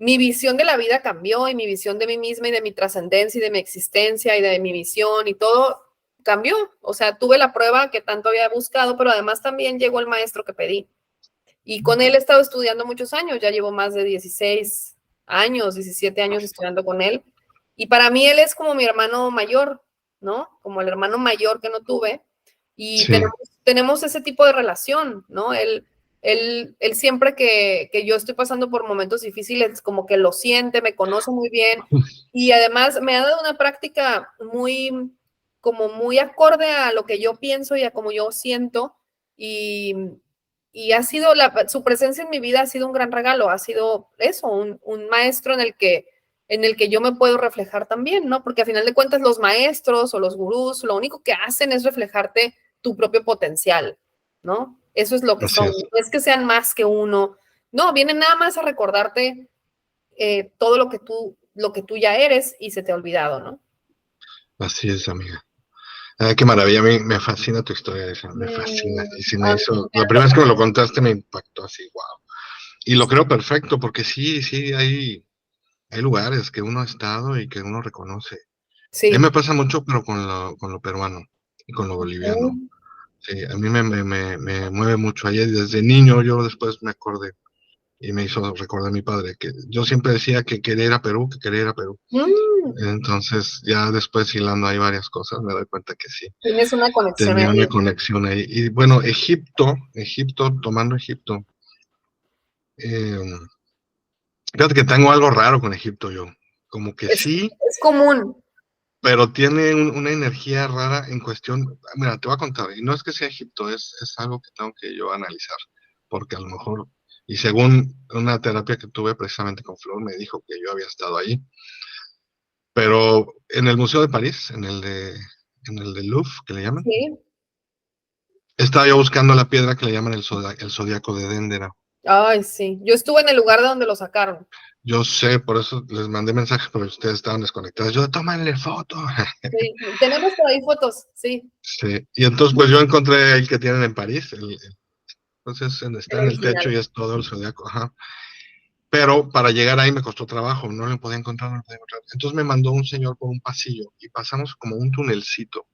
mi visión de la vida cambió y mi visión de mí misma y de mi trascendencia y de mi existencia y de mi visión y todo cambió. O sea, tuve la prueba que tanto había buscado, pero además también llegó el maestro que pedí. Y con él he estado estudiando muchos años, ya llevo más de 16 años, 17 años estudiando con él. Y para mí él es como mi hermano mayor, ¿no? Como el hermano mayor que no tuve. Y Sí. tenemos ese tipo de relación, ¿no? Él siempre que yo estoy pasando por momentos difíciles, como que lo siente, me conoce muy bien. Y además me ha dado una práctica como muy acorde a lo que yo pienso y a como yo siento. Y ha sido, su presencia en mi vida ha sido un gran regalo, ha sido eso, un maestro en el que yo me puedo reflejar también, ¿no? Porque a final de cuentas los maestros o los gurús lo único que hacen es reflejarte tu propio potencial, ¿no? Eso es lo que Así son, es. no es que sean más que uno, no, vienen nada más a recordarte todo lo que tú ya eres y se te ha olvidado, ¿no? Así es, amiga. Qué maravilla, a mí me fascina tu historia esa, me fascina. Y si me A mí me hizo, la encanta primera vez que me lo también. contaste me impactó así, wow. Y lo creo perfecto, porque sí, sí, hay lugares que uno ha estado y que uno reconoce. A mí Sí. me pasa mucho, pero con lo peruano y con lo boliviano. Sí, a mí me mueve mucho. Ayer desde niño yo después me acordé y me hizo recordar a mi padre que yo siempre decía que quería ir a Perú, que quería ir a Perú. Mm, Entonces ya después hilando hay varias cosas, me doy cuenta que sí, tienes una conexión tenía una ahí. conexión ahí. Y bueno, Egipto, tomando Egipto. eh, Fíjate que tengo algo raro con Egipto yo. Como que Es, sí, es común. pero tiene una energía rara en cuestión. Mira, te voy a contar, y no es que sea Egipto, es algo que tengo que yo analizar, porque a lo mejor, y según una terapia que tuve precisamente con Flor, me dijo que yo había estado ahí, pero en el Museo de París, en el de Louvre, que le llaman, Sí. estaba yo buscando la piedra que le llaman el zodiaco de Déndera. Ay, sí. Yo estuve en el lugar de donde lo sacaron. Yo sé, por eso les mandé mensajes, pero ustedes estaban desconectados. Yo, tómanle foto. Sí. Tenemos por ahí fotos, sí, Sí, y entonces pues yo encontré el que tienen en París, entonces el está en el techo original. y es todo el zodiaco, ajá. Pero para llegar ahí me costó trabajo, no lo podía encontrar, no lo podía encontrar. Entonces me mandó un señor por un pasillo y pasamos como un tunelcito.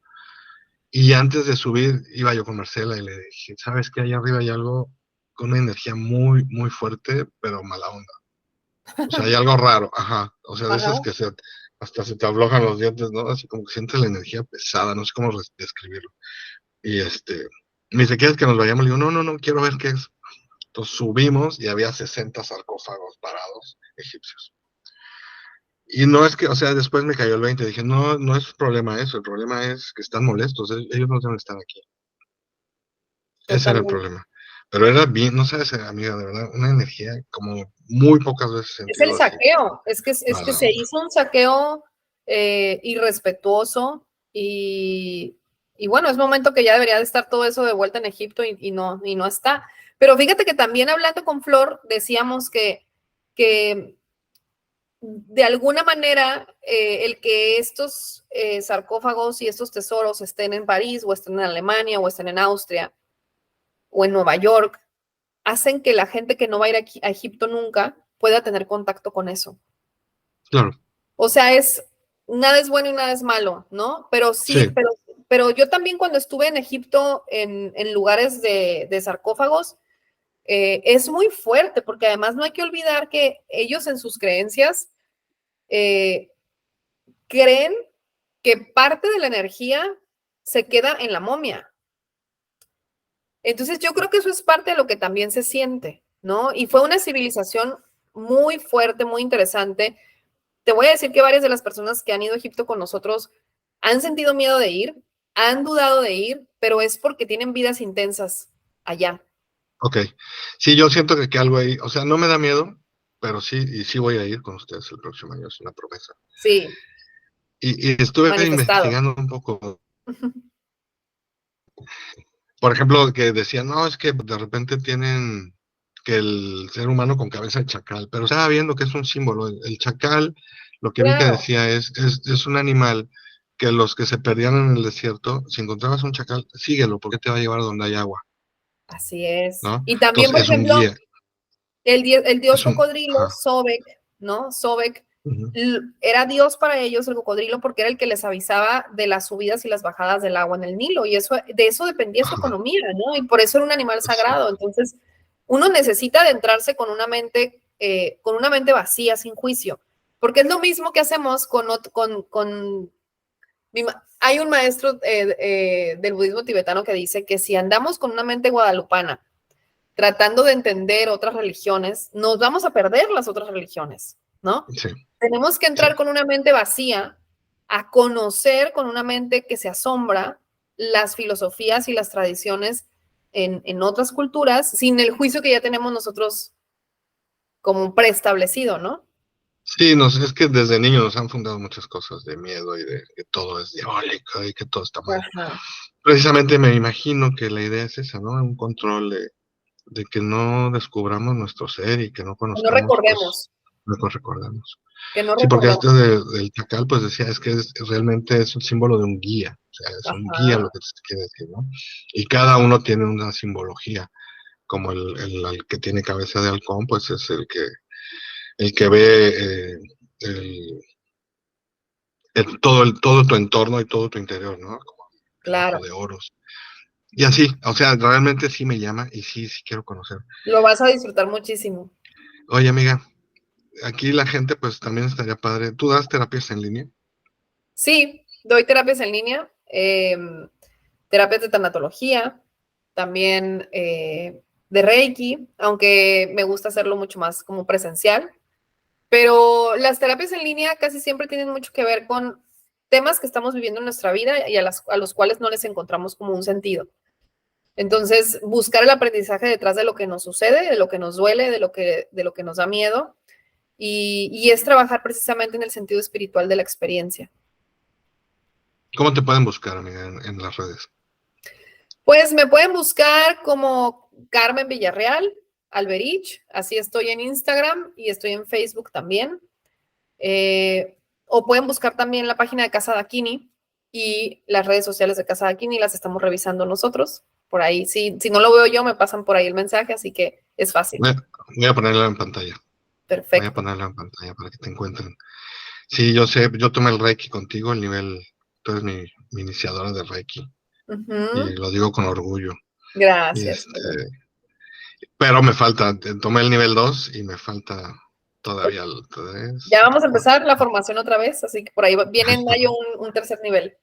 Y antes de subir iba yo con Marcela y le dije, ¿sabes qué? Allá arriba hay algo con una energía muy, muy fuerte, pero mala onda. O sea, hay algo raro, ajá. O sea, de Ajá. esas que hasta se te aflojan los dientes, ¿no? Así como que sientes la energía pesada, no sé cómo describirlo. Y me dice, ¿quieres que nos vayamos? Le digo, no, no, no, quiero ver qué es. Entonces subimos y había 60 sarcófagos parados egipcios. Y no es que, o sea, después me cayó el 20, dije, no, no es problema eso, el problema es que están molestos, ellos no deben estar aquí. Ese era el Totalmente. problema. Pero era bien, no sabes, amiga, de verdad, una energía como muy pocas veces he Es el sentido así. saqueo, es que Mala se onda. hizo un saqueo irrespetuoso y bueno, es momento que ya debería de estar todo eso de vuelta en Egipto y no está. Pero fíjate que también hablando con Flor, decíamos que de alguna manera el que estos sarcófagos y estos tesoros estén en París o estén en Alemania o estén en Austria o en Nueva York, hacen que la gente que no va a ir a Egipto nunca pueda tener contacto con eso. Claro, O sea, nada es bueno y nada es malo, ¿no? Pero sí, sí, pero yo también cuando estuve en Egipto, en lugares de sarcófagos, es muy fuerte, porque además no hay que olvidar que ellos en sus creencias eh, creen que parte de la energía se queda en la momia. Entonces yo creo que eso es parte de lo que también se siente, ¿no? Y fue una civilización muy fuerte, muy interesante. Te voy a decir que varias de las personas que han ido a Egipto con nosotros han sentido miedo de ir, han dudado de ir, pero es porque tienen vidas intensas allá. ok. Sí, yo siento que algo ahí, o sea, no me da miedo, pero sí, y sí voy a ir con ustedes el próximo año, es una promesa. Sí, Y estuve manifestado. investigando un poco. Por ejemplo, que decían, no, es que de repente tienen que el ser humano con cabeza de chacal, pero estaba viendo que es un símbolo. El chacal, lo que vi que Claro, decía es un animal que los que se perdían en el desierto, si encontrabas un chacal, síguelo, porque te va a llevar donde hay agua, así es. ¿no? Y también, Entonces por es un ejemplo, guía, el dios es un, cocodrilo, ajá, Sobek, ¿no? Sobek, Ujú. era Dios para ellos el cocodrilo porque era el que les avisaba de las subidas y las bajadas del agua en el Nilo y de eso dependía su Ajá, economía, ¿no? Y por eso era un animal sí, sagrado. Entonces, uno necesita adentrarse con una mente vacía, sin juicio, porque es lo mismo que hacemos hay un maestro del budismo tibetano que dice que si andamos con una mente guadalupana, tratando de entender otras religiones, nos vamos a perder las otras religiones, ¿no? sí, Tenemos que sí. entrar con una mente vacía, a conocer con una mente que se asombra las filosofías y las tradiciones en otras culturas, sin el juicio que ya tenemos nosotros como preestablecido, ¿no? Sí, es que desde niños nos han fundado muchas cosas de miedo y de que todo es diabólico y que todo está mal. Ajá. Precisamente me imagino que la idea es esa, ¿no? Un control de que no descubramos nuestro ser y que no Que no conozcamos, pues, recordemos, lo que recordamos. que no Sí, porque recordemos. esto del chacal, pues decía, es que realmente es un símbolo de un guía, o sea, es un guía lo Ajá, que te quiere decir, ¿no? Y cada uno tiene una simbología, como el que tiene cabeza de halcón, pues es el que ve el, todo tu entorno y todo tu interior, ¿no? Como el ojo claro. de oros. Y así, o sea, realmente sí me llama y sí, sí quiero conocer. Lo vas a disfrutar muchísimo. Oye, amiga, aquí la gente, pues también estaría padre. ¿Tú das terapias en línea? Sí, doy terapias en línea, terapias de tanatología, también de Reiki, aunque me gusta hacerlo mucho más como presencial. Pero las terapias en línea casi siempre tienen mucho que ver con temas que estamos viviendo en nuestra vida y a los cuales no les encontramos como un sentido. Entonces, buscar el aprendizaje detrás de lo que nos sucede, de lo que nos duele, de lo que nos da miedo, y es trabajar precisamente en el sentido espiritual de la experiencia. ¿Cómo te pueden buscar, amiga, en las redes? Pues me pueden buscar como Carmen Villarreal, Alberich, así estoy en Instagram y estoy en Facebook también. O pueden buscar también la página de Casa Daquini y las redes sociales de Casa Daquini, las estamos revisando nosotros. Por ahí, si no lo veo yo, me pasan por ahí el mensaje, así que es fácil. Voy a ponerla en pantalla. Voy a Perfecto. ponerla en pantalla para que te encuentren. Sí, yo sé, yo tomé el Reiki contigo, el nivel, tú eres mi iniciadora de Reiki y Ujú. lo digo con orgullo. Y Gracias. pero me falta, tomé el nivel 2 y me falta todavía el 3, Ya vamos a 4. empezar la formación otra vez, así que por ahí viene en mayo un tercer nivel.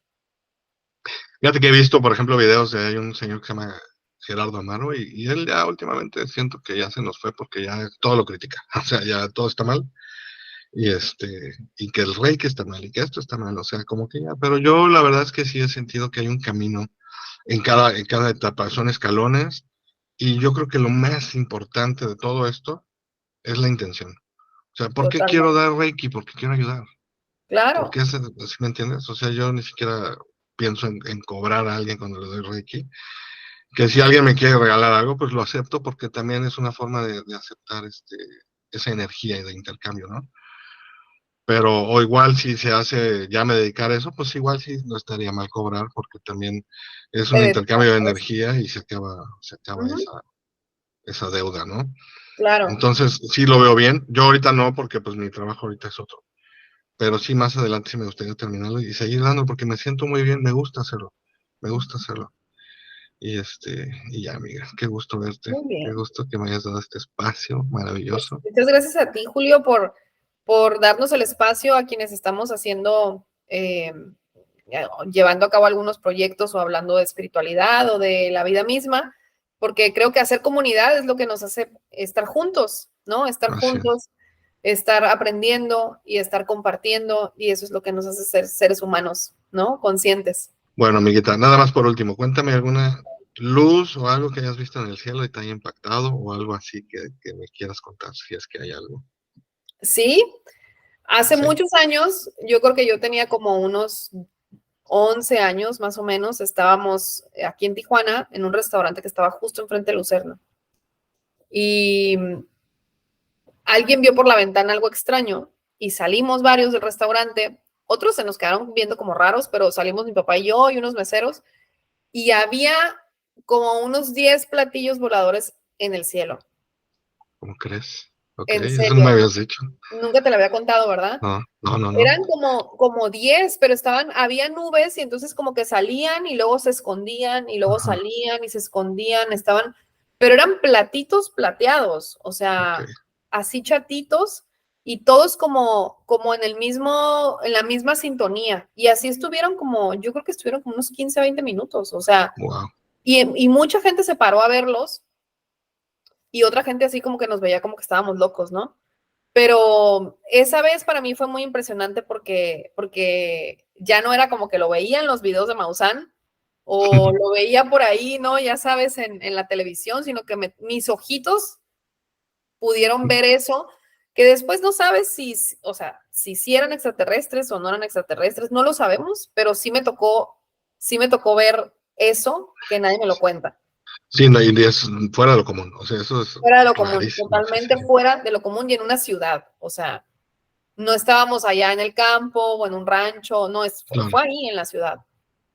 Fíjate que he visto, por ejemplo, videos de hay un señor que se llama Gerardo Amaro y él ya últimamente siento que ya se nos fue porque ya todo lo critica. O sea, ya todo está mal y que el rey que está mal y que esto está mal. O sea, como que ya, pero yo la verdad es que sí he sentido que hay un camino en cada etapa, son escalones y yo creo que lo más importante de todo esto es la intención. O sea, ¿por qué quiero Totalmente. dar Reiki? Porque quiero ayudar. Claro, Porque ¿sí me entiendes? O sea, yo ni siquiera pienso en cobrar a alguien cuando le doy Reiki. Que si alguien me quiere regalar algo, pues lo acepto porque también es una forma de aceptar esa energía y de intercambio, ¿no? Pero, o igual si se hace, ya me dedicar a eso, pues igual sí no estaría mal cobrar porque también es te un dedicas intercambio de a eso. energía y se acaba Ujú. esa deuda, ¿no? Claro, Entonces, sí lo veo bien. Yo ahorita no, porque pues mi trabajo ahorita es otro. Pero sí, más adelante sí me gustaría terminarlo y seguir dando porque me siento muy bien, me gusta hacerlo, me gusta hacerlo. Y ya, amiga, qué gusto verte, muy qué bien. gusto que me hayas dado este espacio Pues maravilloso. muchas gracias a ti, Julio, por darnos el espacio a quienes estamos haciendo, llevando a cabo algunos proyectos o hablando de espiritualidad o de la vida misma, porque creo que hacer comunidad es lo que nos hace estar juntos, ¿no? Estar Así es. juntos, estar aprendiendo y estar compartiendo, y eso es lo que nos hace ser seres humanos, ¿no? Conscientes. Bueno, amiguita, nada más por último, cuéntame alguna luz o algo que hayas visto en el cielo y te haya impactado o algo así que me quieras contar, si es que hay algo. Sí, hace ¿Sí? muchos años, yo creo que yo tenía como unos 11 años más o menos, estábamos aquí en Tijuana, en un restaurante que estaba justo enfrente de Lucerna. Y alguien vio por la ventana algo extraño y salimos varios del restaurante. Otros se nos quedaron viendo como raros, pero salimos mi papá y yo y unos meseros y había como unos 10 platillos voladores en el cielo. ¿Cómo crees? Ok, En eso no serio, me habías dicho. nunca te lo había contado, ¿verdad? No, no, no, no. Eran como 10, pero había nubes y entonces como que salían y luego se escondían y luego Ajá, salían y se escondían, pero eran platitos plateados, o ok. sea, así chatitos y todos como en la misma sintonía. Y así yo creo que estuvieron como unos 15 a 20 minutos, o sea, Wow. y mucha gente se paró a verlos y otra gente así como que nos veía como que estábamos locos, ¿no? Pero esa vez para mí fue muy impresionante porque ya no era como que lo veía en los videos de Maussan o lo veía por ahí, ¿no? Ya sabes, en la televisión, sino que mis ojitos pudieron ver eso, que después no sabes o sea, si eran extraterrestres o no eran extraterrestres, no lo sabemos, pero sí me tocó ver eso que nadie me lo cuenta. Sí, no, y es fuera de lo común. O sea, eso es Fuera de lo común, rarísimo. Sí, sí. totalmente fuera de lo común y en una ciudad, o sea, no estábamos allá en el campo o en un rancho, no, Claro. fue ahí en la ciudad.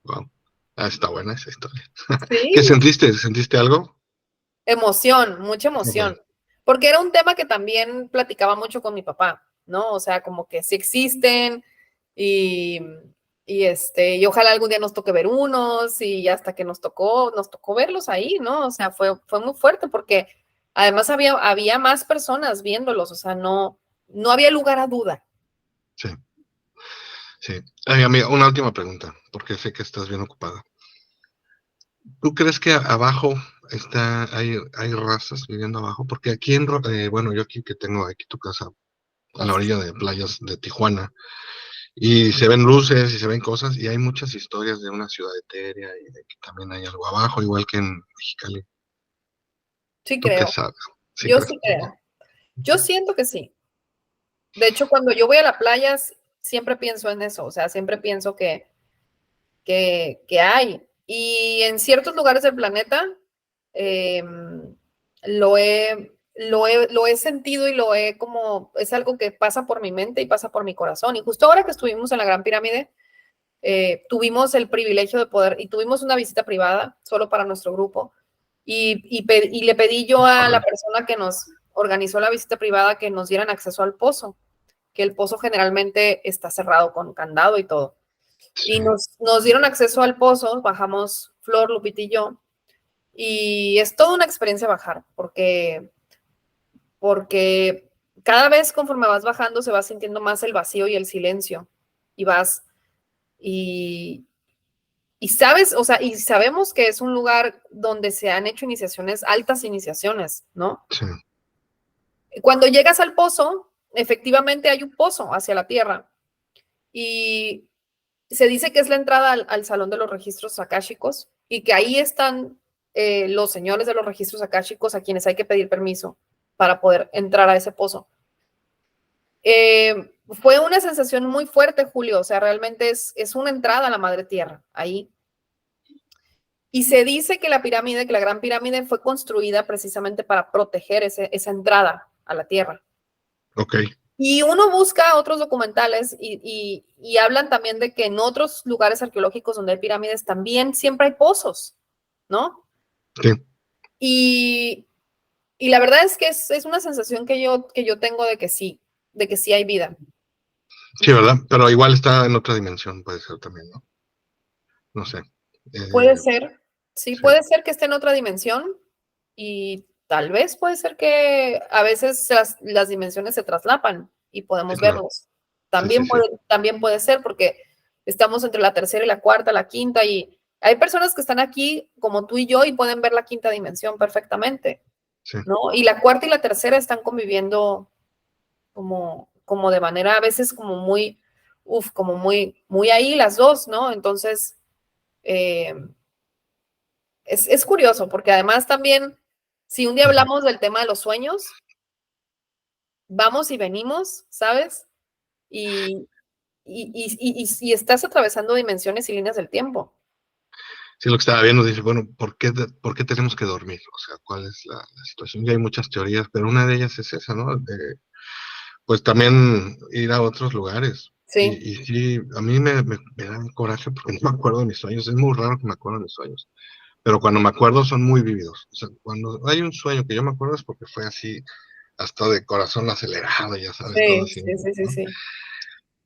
Wow. Ah, está buena esa historia. ¿Qué Sí, sentiste? ¿Sentiste algo? emoción, mucha Ok. emoción, porque era un tema que también platicaba mucho con mi papá, ¿no? O sea, como que sí existen y, y ojalá algún día nos toque ver unos y hasta que nos tocó verlos ahí, ¿no? O sea, fue muy fuerte porque además había más personas viéndolos, o sea, no había lugar a duda. Sí, sí. Ay, amiga, una última pregunta, porque sé que estás bien ocupada. ¿Tú crees que abajo hay razas viviendo abajo? Porque aquí bueno, yo aquí que tengo aquí tu casa a la Gracias. orilla de playas de Tijuana, y se ven luces y se ven cosas, y hay muchas historias de una ciudad etérea y de que también hay algo abajo, igual que en Mexicali. Sí ¿Tú qué creo, sabes? ¿Sí yo crees? sí creo. Yo siento que sí. De hecho, cuando yo voy a la playa, siempre pienso en eso, o sea, siempre pienso que hay. Y en ciertos lugares del planeta eh, lo he sentido y es algo que pasa por mi mente y pasa por mi corazón. Y justo ahora que estuvimos en la Gran Pirámide, tuvimos el privilegio de y tuvimos una visita privada solo para nuestro grupo. Y le pedí yo a la Órale. persona que nos organizó la visita privada que nos dieran acceso al pozo, que el pozo generalmente está cerrado con candado y todo. Sí, Y nos dieron acceso al pozo, bajamos Flor, Lupita y yo, y es toda una experiencia bajar, porque cada vez conforme vas bajando se va sintiendo más el vacío y el silencio, y vas, y, y sabes, o sea, y sabemos que es un lugar donde se han hecho iniciaciones, altas iniciaciones, ¿no? sí, Cuando llegas al pozo, efectivamente hay un pozo hacia la tierra, y se dice que es la entrada al Salón de los Registros Akáshicos y que ahí están los señores de los registros akáshicos a quienes hay que pedir permiso para poder entrar a ese pozo. Fue una sensación muy fuerte, Julio, o sea, realmente es una entrada a la madre tierra ahí. Y se dice que que la Gran Pirámide fue construida precisamente para proteger esa entrada a la tierra. ok, Y uno busca otros documentales y hablan también de que en otros lugares arqueológicos donde hay pirámides también siempre hay pozos, ¿no? sí, Y, y la verdad es que es una sensación que yo tengo de que sí hay vida. sí, ¿verdad? Pero igual está en otra dimensión, puede ser también, ¿no? No sé. Puede Eh, ser, sí, sí, puede ser que esté en otra dimensión y tal vez puede ser que a veces las dimensiones se traslapan y sí, podemos claro. verlos. Sí, sí, sí, También puede ser porque estamos entre la tercera y la cuarta, la quinta y hay personas que están aquí como tú y yo y pueden ver la quinta dimensión perfectamente, sí. ¿no? Y la cuarta y la tercera están conviviendo como de manera a veces como como muy ahí las dos, ¿no? Entonces, eh, es curioso, porque además también, si un día Ujú. hablamos del tema de los sueños, vamos y venimos, ¿sabes? Y, y estás atravesando dimensiones y líneas del tiempo. Sí, lo que estaba viendo, dice, bueno, ¿por qué tenemos que dormir? O sea, ¿cuál es la situación? Y hay muchas teorías, pero una de ellas es esa, ¿no? Pues también ir a otros lugares. Sí, Y sí, a mí me da coraje porque no me acuerdo de mis sueños. Es muy raro que me acuerdo de mis sueños. Pero cuando me acuerdo son muy vívidos. O sea, cuando hay un sueño que yo me acuerdo es porque fue así hasta de corazón acelerado, ya sabes, todo Sí, así, sí, sí, sí, ¿no? sí.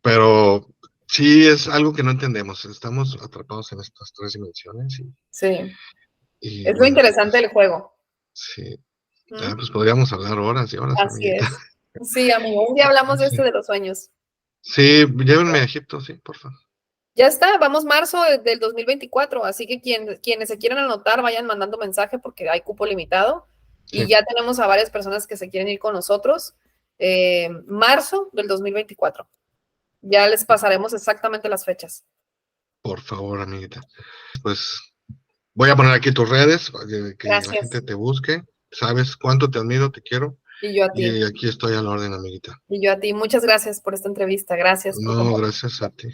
Pero sí es algo que no entendemos, estamos atrapados en estas 3 dimensiones Sí. y Es lo bueno, interesante pues del juego. sí. ¿Mm? Pues podríamos hablar horas y horas, Así amiguita. es. Sí, amigo, un día hablamos de Sí, de los sueños. sí, llévenme a Egipto, sí, por favor. Ya está, vamos marzo del 2024, así que quienes se quieran anotar vayan mandando mensaje porque hay cupo limitado y Sí, ya tenemos a varias personas que se quieren ir con nosotros. Marzo del 2024. Ya les pasaremos exactamente las fechas. por favor, amiguita. Pues voy a poner aquí tus redes para que la gente Gracias. te busque. Sabes cuánto te admiro, te quiero. Y yo a ti. Y aquí estoy a la orden, amiguita. Y yo a ti. Muchas gracias por esta entrevista. Gracias por No, compartir. gracias a ti.